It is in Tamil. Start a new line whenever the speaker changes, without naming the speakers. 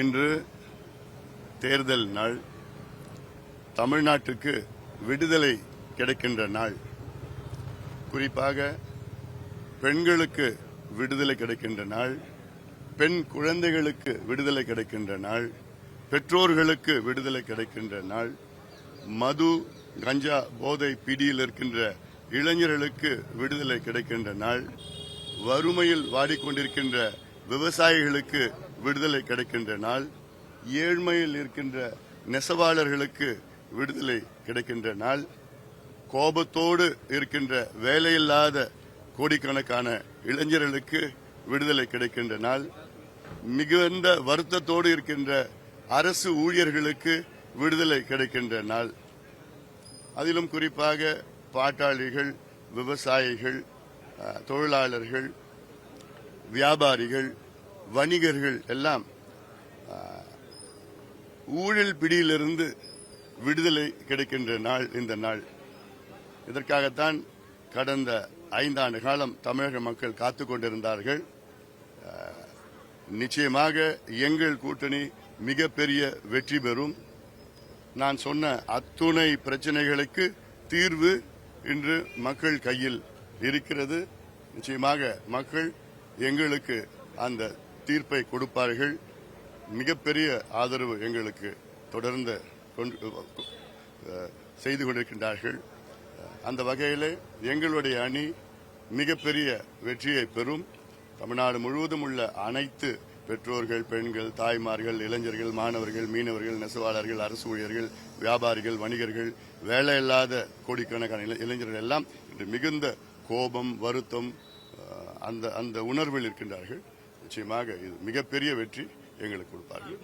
இன்று தேர்தல் நாள், தமிழ்நாட்டுக்கு விடுதலை கிடைக்கின்ற நாள். குறிப்பாக பெண்களுக்கு விடுதலை கிடைக்கின்ற நாள், பெண் குழந்தைகளுக்கு விடுதலை கிடைக்கின்ற நாள், பெற்றோர்களுக்கு விடுதலை கிடைக்கின்ற நாள், மது கஞ்சா போதை பிடியில் இருக்கின்ற இளைஞர்களுக்கு விடுதலை கிடைக்கின்ற நாள், வறுமையில் வாடிக்கொண்டிருக்கின்ற விவசாயிகளுக்கு விடுதலை கிடைக்கின்ற நாள், ஏழ்மையில் இருக்கின்ற நெசவாளர்களுக்கு விடுதலை கிடைக்கின்ற நாள், கோபத்தோடு இருக்கின்ற வேலையில்லாத கோடிக்கணக்கான இளைஞர்களுக்கு விடுதலை கிடைக்கின்ற நாள், மிகுந்த வருத்தத்தோடு இருக்கின்ற அரசு ஊழியர்களுக்கு விடுதலை கிடைக்கின்ற நாள். அதிலும் குறிப்பாக பாட்டாளிகள், விவசாயிகள், தொழிலாளர்கள், வியாபாரிகள், வணிகர்கள் எல்லாம் ஊழல் பிடியிலிருந்து விடுதலை கிடைக்கின்ற நாள் இந்த நாள். இதற்காகத்தான் கடந்த 5 ஆண்டு காலம் தமிழக மக்கள் காத்துக் கொண்டிருந்தார்கள். நிச்சயமாக எங்கள் கூட்டணி மிகப்பெரிய வெற்றி பெறும். நான் சொன்ன அத்துணை பிரச்சனைகளுக்கு தீர்வு இன்று மக்கள் கையில் இருக்கிறது. நிச்சயமாக மக்கள் எங்களுக்கு அந்த தீர்ப்பை கொடுப்பார்கள். மிகப்பெரிய ஆதரவு எங்களுக்கு தொடர்ந்து செய்து கொண்டிருக்கின்றார்கள். அந்த வகையில் எங்களுடைய அணி மிகப்பெரிய வெற்றியை பெறும். தமிழ்நாடு முழுவதும் உள்ள அனைத்து பெற்றோர்கள், பெண்கள், தாய்மார்கள், இளைஞர்கள், மாணவர்கள், மீனவர்கள், நெசவாளர்கள், அரசு ஊழியர்கள், வியாபாரிகள், வணிகர்கள், வேலையில்லாத கோடிக்கணக்கான இளைஞர்கள் எல்லாம் இன்று மிகுந்த கோபம், வருத்தம், அந்த உணர்வில் இருக்கின்றார்கள். நிச்சயமாக இது மிகப்பெரிய வெற்றி எங்களுக்கு கொடுப்பார்கள்.